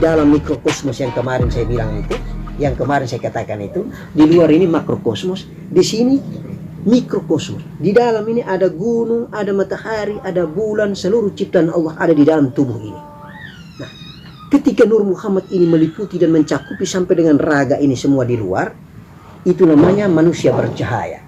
dalam mikrokosmos yang kemarin saya bilang itu, yang kemarin saya katakan itu, di luar ini makrokosmos, di sini mikrokosmos. Di dalam ini ada gunung, ada matahari, ada bulan, seluruh ciptaan Allah ada di dalam tubuh ini. Nah, ketika Nur Muhammad ini meliputi dan mencakupi sampai dengan raga ini semua di luar, itu namanya manusia bercahaya.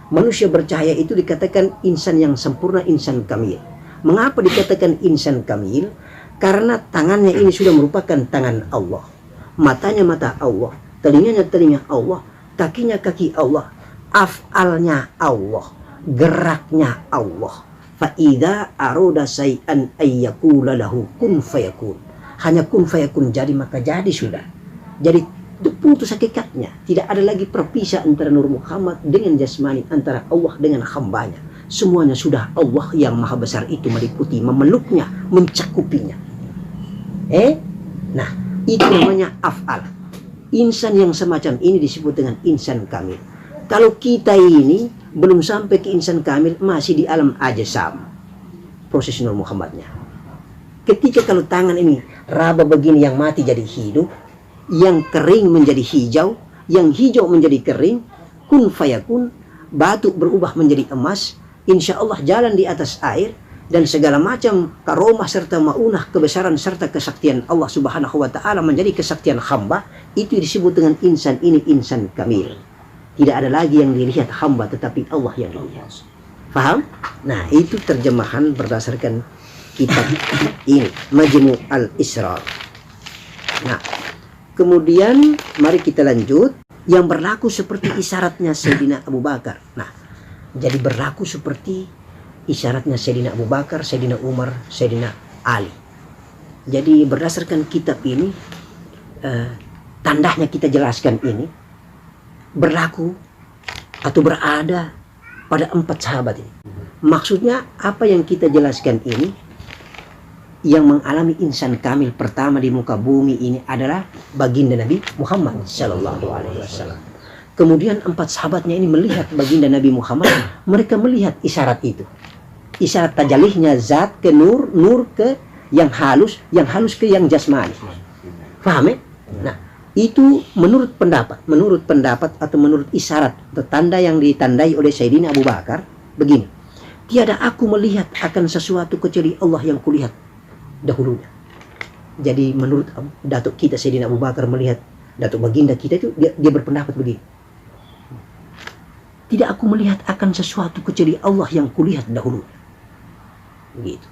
Manusia bercahaya itu dikatakan insan yang sempurna, insan kamil. Mengapa dikatakan insan kamil? Karena tangannya ini sudah merupakan tangan Allah, matanya mata Allah, telinganya telinga Allah, kakinya kaki Allah, af'alnya Allah, geraknya Allah. Fa'idha aroda say'an ayyakula lahu kun fayakun. Hanya kun fayakun, jadi maka jadi sudah. Jadi itu putus hakikatnya. Tidak ada lagi perpisah antara Nur Muhammad dengan jasmani, antara Allah dengan hambanya. Semuanya sudah Allah yang maha besar itu meliputi, memeluknya, mencakupinya. Nah, itu namanya af'al. Insan yang semacam ini disebut dengan insan kamil. Kalau kita ini belum sampai ke insan kamil, masih di alam ajsam, proses Nur Muhammadnya. Ketika kalau tangan ini raba begini, yang mati jadi hidup, yang kering menjadi hijau, yang hijau menjadi kering, kun fayakun, batu berubah menjadi emas, insya Allah jalan di atas air, dan segala macam karomah serta maunah, kebesaran serta kesaktian Allah Subhanahu wa Ta'ala menjadi kesaktian hamba. Itu disebut dengan insan ini insan kamil. Tidak ada lagi yang dilihat hamba, tetapi Allah yang dilihat. Faham? Nah, itu terjemahan berdasarkan kitab ini, Majmu' al-Israr. Nah, kemudian mari kita lanjut. Yang berlaku seperti isyaratnya Sayyidina Abu Bakar. Nah, jadi berlaku seperti isyaratnya Sayyidina Abu Bakar, Sayyidina Umar, Sayyidina Ali. Jadi berdasarkan kitab ini, tandanya kita jelaskan ini berlaku atau berada pada 4 sahabat ini. Maksudnya apa yang kita jelaskan ini, yang mengalami insan kamil pertama di muka bumi ini adalah baginda Nabi Muhammad Sallallahu Alaihi Wasallam. Kemudian 4 sahabatnya ini melihat baginda Nabi Muhammad, mereka melihat isyarat itu. Isyarat tajalihnya zat ke nur, nur ke yang halus ke yang jasmani. Paham ya? Nah, itu menurut pendapat atau menurut isyarat atau tanda yang ditandai oleh Sayyidina Abu Bakar begini. Tiada aku melihat akan sesuatu kecuali Allah yang kulihat dahulunya. Jadi menurut datuk kita Sayyidina Abu Bakar melihat datuk baginda kita itu, dia berpendapat begini. Tidak aku melihat akan sesuatu kecuali Allah yang kulihat dahulu. Gitu.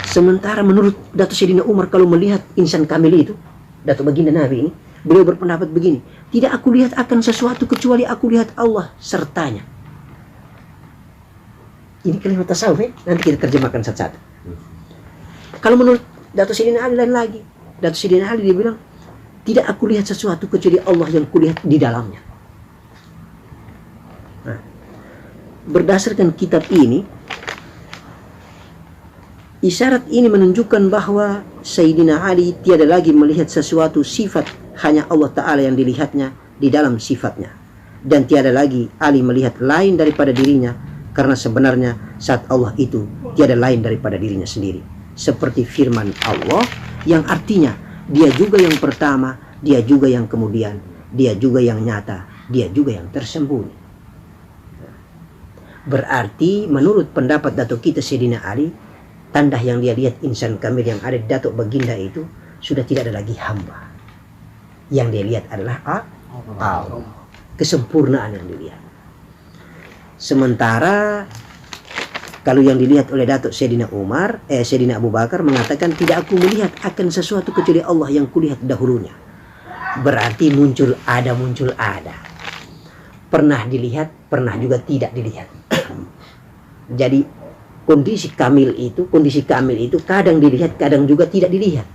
Sementara menurut datuk Sayyidina Umar kalau melihat insan kamil itu, datuk baginda Nabi ini, beliau berpendapat begini. Tidak aku lihat akan sesuatu kecuali aku lihat Allah sertanya. Ini kalimat tasawuf ya? Nanti kita terjemahkan satu-satu. Kalau menurut datuk Sayyidina Ali lain lagi. Datuk Sayyidina Ali dia bilang, tidak aku lihat sesuatu kecuali Allah yang kulihat di dalamnya. Nah, berdasarkan kitab ini, isyarat ini menunjukkan bahwa Sayyidina Ali tiada lagi melihat sesuatu sifat, hanya Allah Ta'ala yang dilihatnya di dalam sifatnya. Dan tiada lagi Ali melihat lain daripada dirinya, karena sebenarnya saat Allah itu tiada lain daripada dirinya sendiri. Seperti firman Allah yang artinya dia juga yang pertama, dia juga yang kemudian, dia juga yang nyata, dia juga yang tersembunyi. Berarti menurut pendapat datuk kita Sayyidina Ali, tanda yang dia lihat insan kamil yang ada di datuk baginda itu sudah tidak ada lagi hamba. Yang dia lihat adalah Allah. Kesempurnaan yang dilihat. Sementara kalau yang dilihat oleh datuk Sayyidina Umar, Sayyidina Abu Bakar mengatakan, tidak aku melihat akan sesuatu kecuali Allah yang kulihat dahulunya. Berarti muncul ada. Pernah dilihat, pernah juga tidak dilihat. Jadi kondisi kamil itu kadang dilihat, kadang juga tidak dilihat.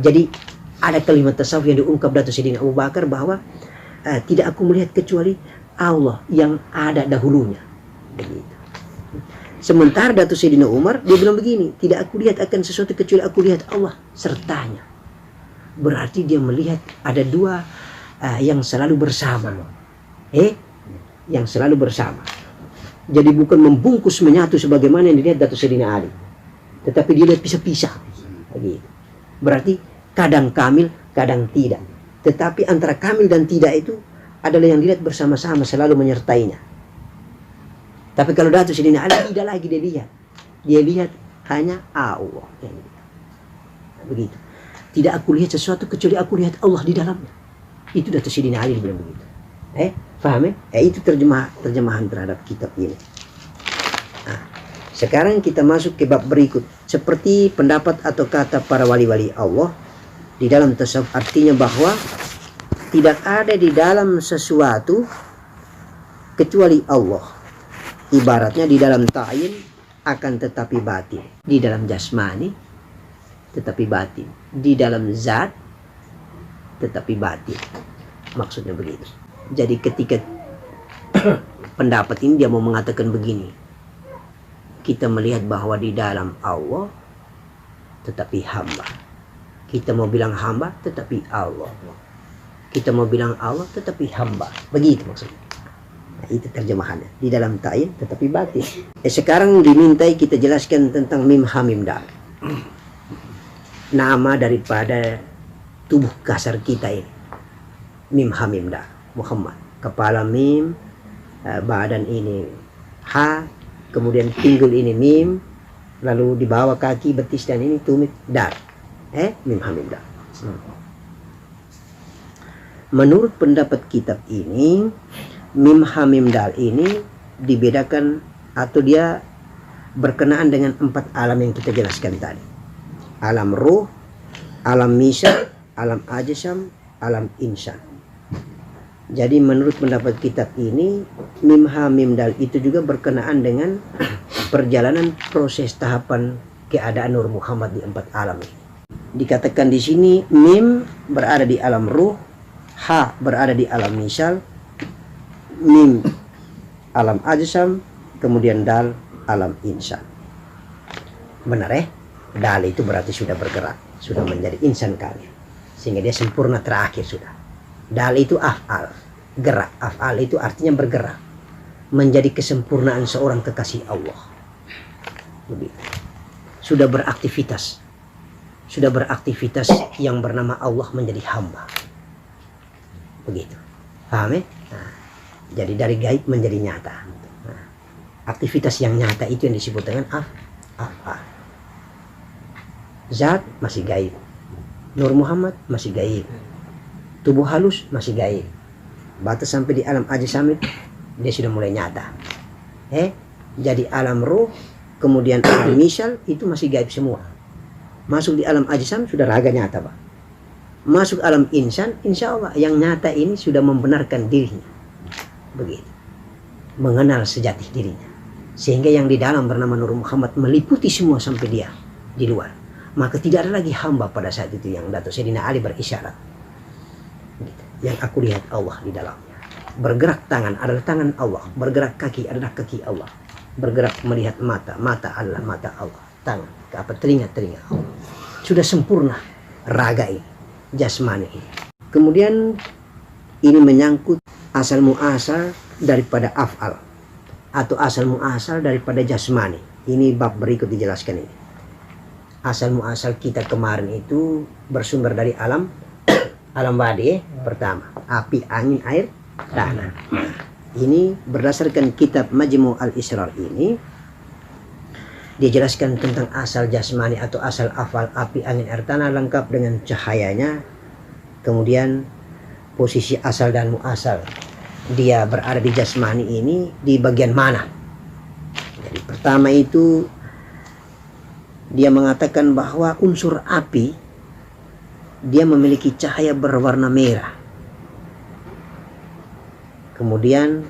Jadi ada kalimat tasawuf yang diungkap datuk Sayyidina Abu Bakar bahwa tidak aku melihat kecuali Allah yang ada dahulunya. Begitu. Sementara datuk Sayyidina Umar dia bilang begini, tidak aku lihat akan sesuatu kecuali aku lihat Allah sertanya. Berarti dia melihat ada dua yang selalu bersama. Yang selalu bersama. Jadi bukan membungkus menyatu sebagaimana yang dilihat datuk Sayyidina Ali, tetapi dia lihat pisah-pisah. Begitu. Berarti kadang kamil, kadang tidak. Tetapi antara kamil dan tidak itu adalah yang dilihat bersama-sama, selalu menyertainya. Tapi kalau Datuk Sayyidina Ali tidak lagi dia lihat. Dia lihat hanya Allah. Begitu. Tidak aku lihat sesuatu kecuali aku lihat Allah di dalamnya. Itu Datuk Sayyidina Ali bilang begitu. Paham ya? Itu terjemahan terhadap kitab ini. Nah, sekarang kita masuk ke bab berikut. Seperti pendapat atau kata para wali-wali Allah di dalam tasawuf, artinya bahwa tidak ada di dalam sesuatu kecuali Allah. Ibaratnya di dalam ta'yin akan tetapi batin, di dalam jasmani tetapi batin, di dalam zat tetapi batin. Maksudnya begitu. Jadi ketika pendapat ini dia mau mengatakan begini, kita melihat bahwa di dalam Allah tetapi hamba. Kita mau bilang hamba tetapi Allah. Kita mau bilang Allah tetapi hamba. Begitu maksudnya. Nah, itu terjemahannya. Di dalam ta'yin tetapi batin. Sekarang dimintai kita jelaskan tentang mim ha mim dal. Nama daripada tubuh kasar kita ini. Mim ha mim dal. Muhammad. Kepala mim, badan ini ha, kemudian pinggul ini mim, lalu di bawah kaki, betis dan ini tumit dal. Mim ha mim dal. Menurut pendapat kitab ini, mim ha mim dal ini dibedakan atau dia berkenaan dengan 4 alam yang kita jelaskan tadi. Alam ruh, alam misal, alam ajsam, alam insan. Jadi menurut pendapat kitab ini, mim ha mim dal itu juga berkenaan dengan perjalanan proses tahapan keadaan Nur Muhammad di 4 alam ini. Dikatakan di sini mim berada di alam ruh, ha berada di alam misal, mim alam ajsam, kemudian dal alam insan. Benar ya? Dal itu berarti sudah bergerak, sudah menjadi insan kamil, sehingga dia sempurna terakhir sudah. Dal itu af'al, gerak. Af'al itu artinya bergerak, menjadi kesempurnaan seorang kekasih Allah. Begitu. Sudah beraktivitas yang bernama Allah menjadi hamba. Begitu. Paham ya? Nah, jadi dari gaib menjadi nyata. Nah, aktivitas yang nyata itu yang disebut dengan af'al. Zat masih gaib. Nur Muhammad masih gaib. Tubuh halus masih gaib. Batas sampai di alam ajsam dia sudah mulai nyata. Jadi alam ruh, kemudian alam misal itu masih gaib semua. Masuk di alam ajsam sudah raga nyata, Pak. Masuk alam insan, insya Allah yang nyata ini sudah membenarkan dirinya. Begitu. Mengenal sejati dirinya. Sehingga yang di dalam bernama Nur Muhammad meliputi semua sampai dia di luar. Maka tidak ada lagi hamba pada saat itu yang Datuk Sayyidina Ali berisyarat. Gitu. Yang aku lihat Allah di dalamnya. Bergerak tangan adalah tangan Allah. Bergerak kaki adalah kaki Allah. Bergerak melihat mata adalah mata Allah. Tangan, telinga Allah. Sudah sempurna raga ini, jasmani ini. Kemudian ini menyangkut asal muasal daripada af'al atau asal muasal daripada jasmani. Ini bab berikut dijelaskan ini. Asal muasal kita kemarin itu bersumber dari alam badi pertama, api, angin, air, tanah. Ini berdasarkan kitab Majmu' al-Israr ini dijelaskan tentang asal jasmani atau asal afal, api, angin, air, tanah lengkap dengan cahayanya. Kemudian posisi asal dan muasal dia berada di jasmani ini di bagian mana. Jadi pertama itu dia mengatakan bahwa unsur api dia memiliki cahaya berwarna merah. Kemudian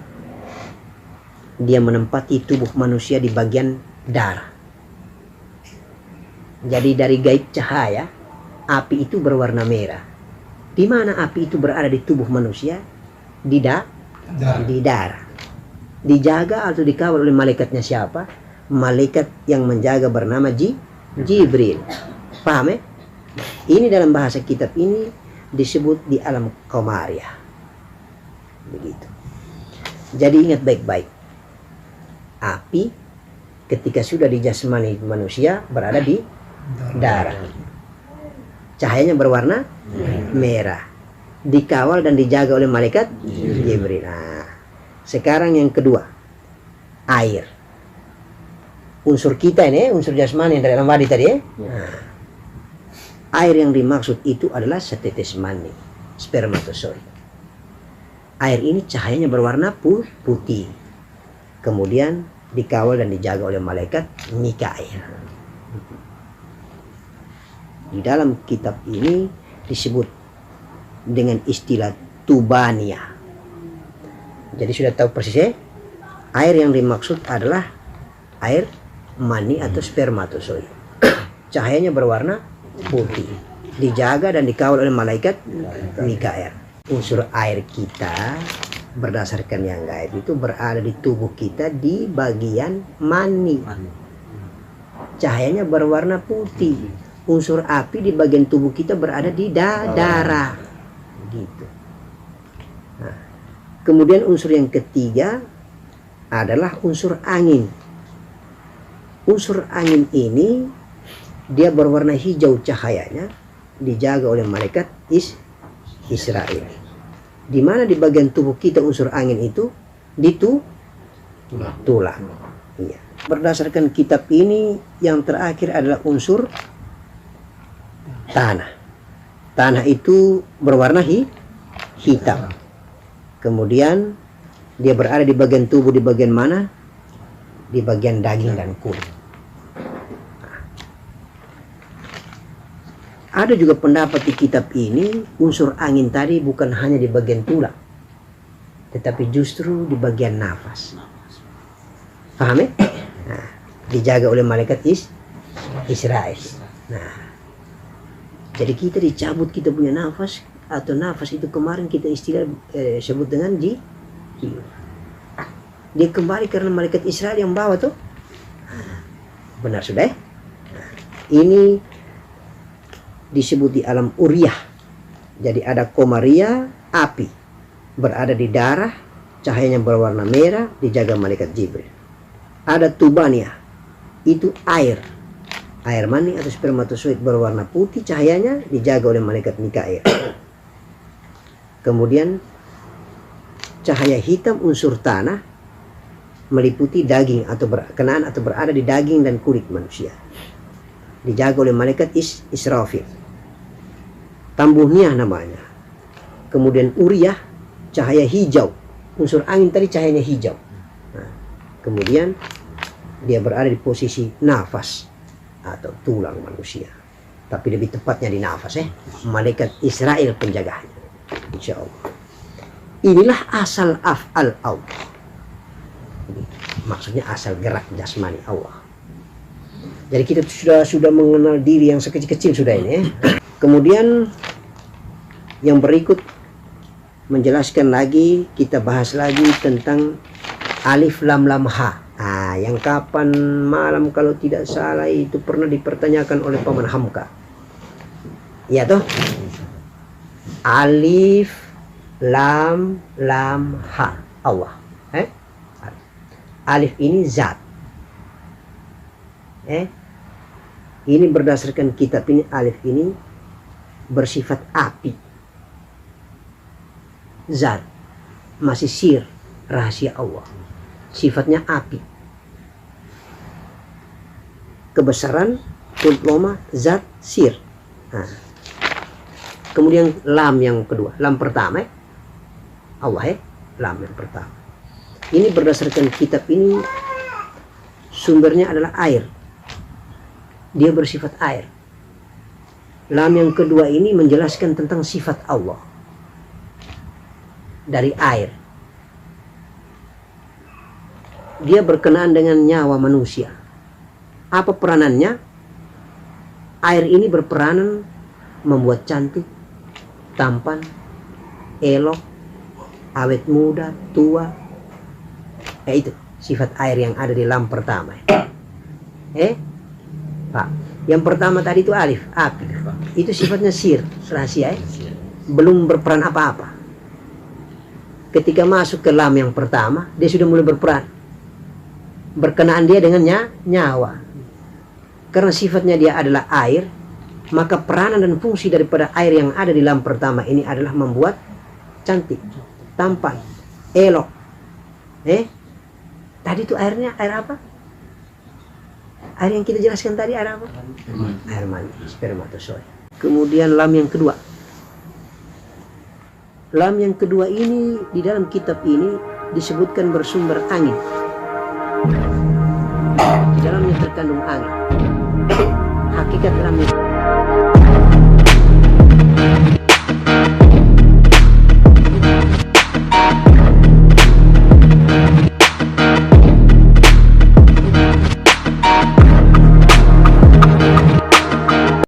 dia menempati tubuh manusia di bagian darah. Jadi dari gaib cahaya, api itu berwarna merah. Di mana api itu berada di tubuh manusia? Di darah. Dijaga atau dikawal oleh malaikatnya siapa? Malaikat yang menjaga bernama Jibril. Paham ya? Ini dalam bahasa kitab ini disebut di alam qamariyah. Begitu. Jadi ingat baik-baik. Api ketika sudah di jasmani manusia berada di darah. Cahayanya berwarna merah. Dikawal dan dijaga oleh malaikat Jibril. Nah, sekarang yang kedua, air. Unsur kita ini, unsur jasmani yang dari dalam wadi tadi ya. Nah, air yang dimaksud itu adalah setetes mani, spermatozoid. Air ini cahayanya berwarna putih. Kemudian dikawal dan dijaga oleh malaikat Mikail. Di dalam kitab ini disebut dengan istilah tubania. Jadi sudah tahu persis ya, air yang dimaksud adalah air mani atau spermatozoid. Cahayanya berwarna putih, dijaga dan dikawal oleh malaikat Mikail. Unsur air kita berdasarkan yang gaib itu berada di tubuh kita di bagian mani. Cahayanya berwarna putih. Unsur api di bagian tubuh kita berada di darah. Gitu. Nah, kemudian unsur yang ketiga adalah unsur angin. Unsur angin ini dia berwarna hijau cahayanya, dijaga oleh malaikat Israel. Di mana di bagian tubuh kita unsur angin itu? Di tulang. Iya. Berdasarkan kitab ini yang terakhir adalah unsur tanah. Tanah itu berwarna hitam. Kemudian dia berada di bagian tubuh di bagian mana? Di bagian daging dan kulit. Ada juga pendapat di kitab ini unsur angin tadi bukan hanya di bagian tulang, tetapi justru di bagian nafas. Paham ya? Nah, dijaga oleh malaikat Israel. Nah, jadi kita dicabut kita punya nafas, atau nafas itu kemarin kita istilah sebut dengan jiwa. Dia kembali karena malaikat Israel yang bawa tuh. Benar sudah ya? Nah, ini disebut di alam uriyah. Jadi ada komaria, api berada di darah, cahayanya berwarna merah, dijaga malaikat Jibril. Ada tubania, itu air mani atau spermatozoid berwarna putih, cahayanya dijaga oleh malaikat Mikail. Kemudian cahaya hitam unsur tanah meliputi daging atau berkenaan atau berada di daging dan kulit manusia, dijaga oleh malaikat Israfil. Tambuhnya namanya. Kemudian uriyah, cahaya hijau. Unsur angin tadi cahayanya hijau. Nah, kemudian dia berada di posisi nafas atau tulang manusia. Tapi lebih tepatnya di nafas ya. Malaikat Israel penjaganya. Insya Allah. Inilah asal af'al Allah. Maksudnya asal gerak jasmani Allah. Jadi kita sudah mengenal diri yang sekecil-kecil sudah ini ya. Kemudian yang berikut menjelaskan lagi, kita bahas lagi tentang alif lam lam ha. Nah, yang kapan malam kalau tidak salah itu pernah dipertanyakan oleh Paman Hamka. Iya toh? Alif lam lam ha Allah. Alif ini zat. Ini berdasarkan kitab ini, alif ini bersifat api. Zat, masih sir, rahasia Allah. Sifatnya api. Kebesaran, kulit loma, zat, sir. Nah. Kemudian lam yang kedua, lam pertama Allah lam yang pertama. Ini berdasarkan kitab ini sumbernya adalah air. Dia bersifat air. Lam yang kedua ini menjelaskan tentang sifat Allah dari air. Dia berkenaan dengan nyawa manusia. Apa peranannya? Air ini berperanan membuat cantik, tampan, elok, awet muda, tua. Itu sifat air yang ada di lam pertama. Pak, yang pertama tadi itu alif, api. Itu sifatnya sir, rahasia. Belum berperan apa-apa. Ketika masuk ke lam yang pertama, dia sudah mulai berperan. Berkenaan dia dengan nyawa. Karena sifatnya dia adalah air, Maka peranan dan fungsi daripada air yang ada di lam pertama ini adalah membuat cantik, tampan, elok. Tadi itu airnya air apa? Air yang kita jelaskan tadi air apa? Air mani, spermatozoa. Kemudian lam yang kedua. Lam yang kedua ini di dalam kitab ini disebutkan bersumber angin. Di dalamnya terkandung angin. Hakikat lam